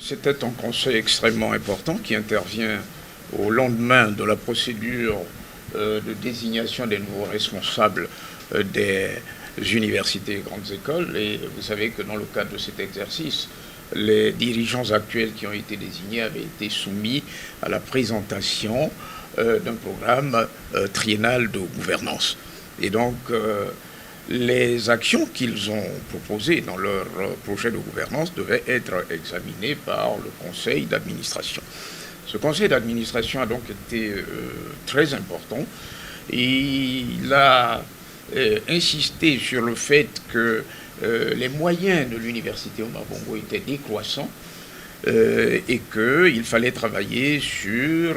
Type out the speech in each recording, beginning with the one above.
C'était un conseil extrêmement important qui intervient au lendemain de la procédure de désignation des nouveaux responsables des universités et grandes écoles. Et vous savez que dans le cadre de cet exercice, les dirigeants actuels qui ont été désignés avaient été soumis à la présentation d'un programme triennal de gouvernance. Et donc, les actions qu'ils ont proposées dans leur projet de gouvernance devaient être examinées par le conseil d'administration. Ce conseil d'administration a donc été très important. Il a insisté sur le fait que les moyens de l'université Omar Bongo étaient décroissants et qu'il fallait travailler sur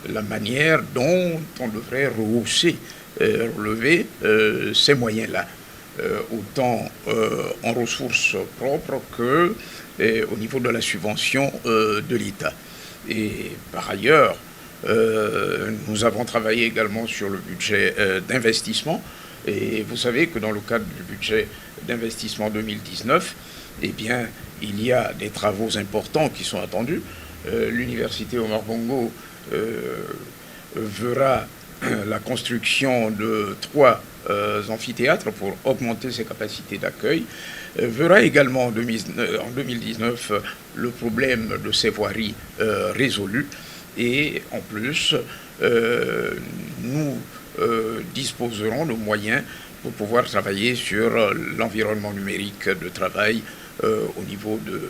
la manière dont on devrait relever ces moyens-là, autant en ressources propres que au niveau de la subvention de l'État. Et par ailleurs, nous avons travaillé également sur le budget d'investissement. Et vous savez que dans le cadre du budget d'investissement 2019, eh bien, il y a des travaux importants qui sont attendus. L'université Omar Bongo verra la construction de 3 amphithéâtres pour augmenter ses capacités d'accueil, verra également en 2019 le problème de ses voiries résolu, et en plus nous disposerons de moyens pour pouvoir travailler sur l'environnement numérique de travail au niveau de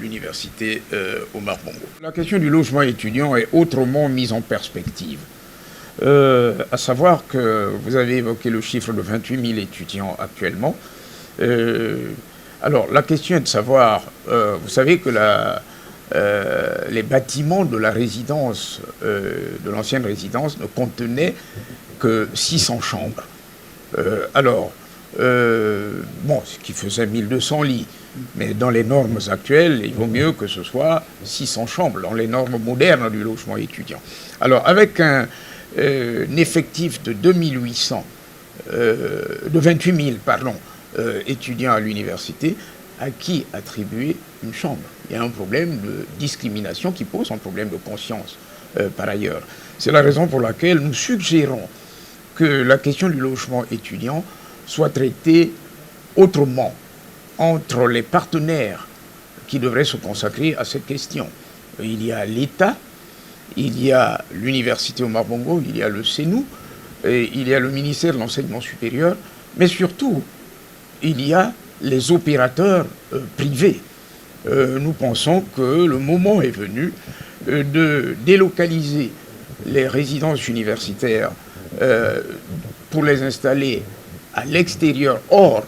l'université Omar Bongo. La question du logement étudiant est autrement mise en perspective. À savoir que vous avez évoqué le chiffre de 28 000 étudiants actuellement. Alors, la question est de savoir, vous savez que les bâtiments de la résidence, de l'ancienne résidence, ne contenaient que 600 chambres. Ce qui faisait 1200 lits. Mais dans les normes actuelles, il vaut mieux que ce soit 600 chambres, dans les normes modernes du logement étudiant. Alors, avec un effectif de 28 000 étudiants à l'université, à qui attribuer une chambre? Il y a un problème de discrimination qui pose un problème de conscience par ailleurs. C'est la raison pour laquelle nous suggérons que la question du logement étudiant soit traitée autrement entre les partenaires qui devraient se consacrer à cette question. Il y a l'État, il y a l'université Omar Bongo, il y a le CENU, et il y a le ministère de l'Enseignement supérieur, mais surtout, il y a les opérateurs privés. Nous pensons que le moment est venu de délocaliser les résidences universitaires pour les installer à l'extérieur, hors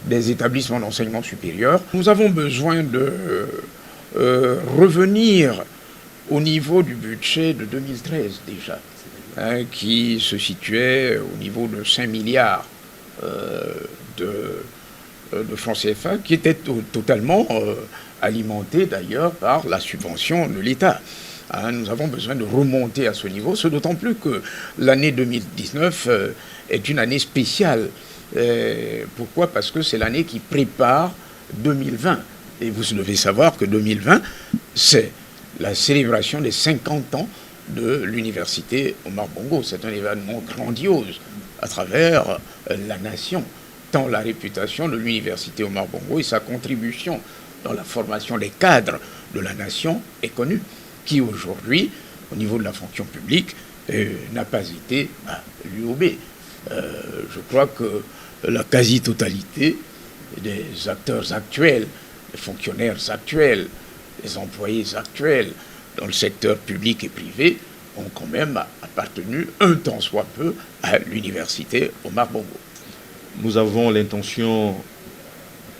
des établissements d'enseignement supérieur. Nous avons besoin de revenir au niveau du budget de 2013 déjà, qui se situait au niveau de 5 milliards de francs CFA, qui était totalement alimenté d'ailleurs par la subvention de l'État. Nous avons besoin de remonter à ce niveau, ce d'autant plus que l'année 2019 est une année spéciale. Pourquoi? Parce que c'est l'année qui prépare 2020. Et vous devez savoir que 2020, c'est la célébration des 50 ans de l'université Omar Bongo. C'est un événement grandiose à travers la nation, tant la réputation de l'université Omar Bongo et sa contribution dans la formation des cadres de la nation est connue, qui aujourd'hui, au niveau de la fonction publique, n'a pas été à l'UOB. Je crois que la quasi-totalité des acteurs actuels, des fonctionnaires actuels, des employés actuels dans le secteur public et privé ont quand même appartenu un tant soit peu à l'université Omar Bongo. Nous avons l'intention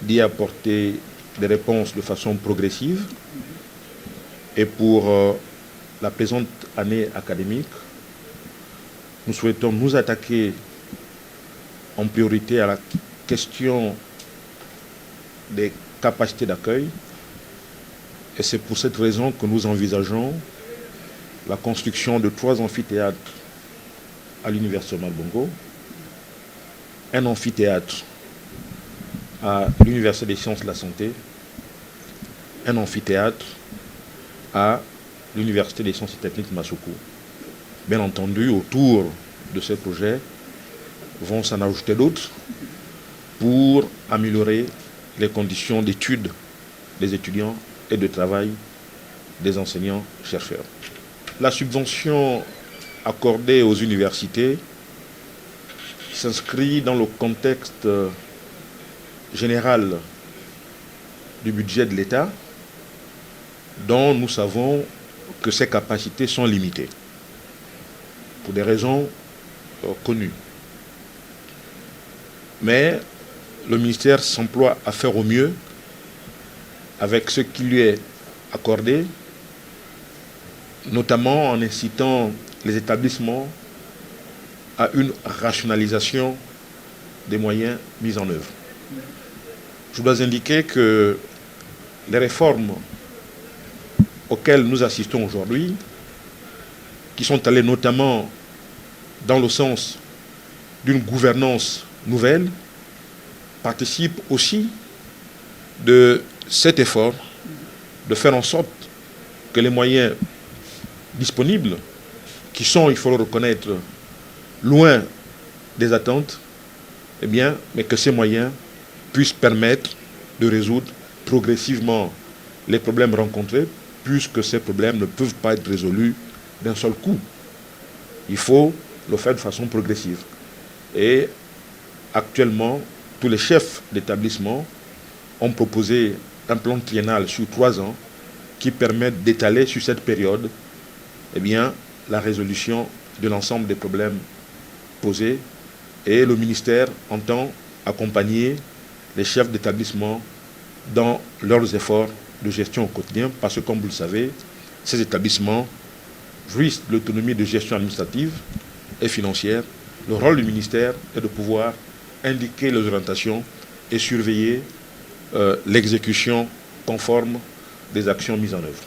d'y apporter des réponses de façon progressive. Et pour la présente année académique, nous souhaitons nous attaquer en priorité à la question des capacités d'accueil. Et c'est pour cette raison que nous envisageons la construction de 3 amphithéâtres à l'université Omar Bongo, un amphithéâtre à l'université des sciences de la santé, un amphithéâtre à l'Université des sciences et techniques Massoukou. Bien entendu, autour de ces projets vont s'en ajouter d'autres pour améliorer les conditions d'études des étudiants et de travail des enseignants-chercheurs. La subvention accordée aux universités s'inscrit dans le contexte général du budget de l'État, dont nous savons que ses capacités sont limitées, pour des raisons connues. Mais le ministère s'emploie à faire au mieux avec ce qui lui est accordé, notamment en incitant les établissements à une rationalisation des moyens mis en œuvre. Je dois indiquer que les réformes auxquelles nous assistons aujourd'hui, qui sont allées notamment dans le sens d'une gouvernance nouvelle, participent aussi de cet effort de faire en sorte que les moyens disponibles, qui sont, il faut le reconnaître, loin des attentes, eh bien, mais que ces moyens puissent permettre de résoudre progressivement les problèmes rencontrés, puisque ces problèmes ne peuvent pas être résolus d'un seul coup. Il faut le faire de façon progressive. Et actuellement, tous les chefs d'établissement ont proposé un plan triennal sur 3 ans qui permettent d'étaler sur cette période eh bien, la résolution de l'ensemble des problèmes posés. Et le ministère entend accompagner les chefs d'établissement dans leurs efforts de gestion au quotidien, parce que, comme vous le savez, ces établissements jouissent de l'autonomie de gestion administrative et financière. Le rôle du ministère est de pouvoir indiquer les orientations et surveiller l'exécution conforme des actions mises en œuvre.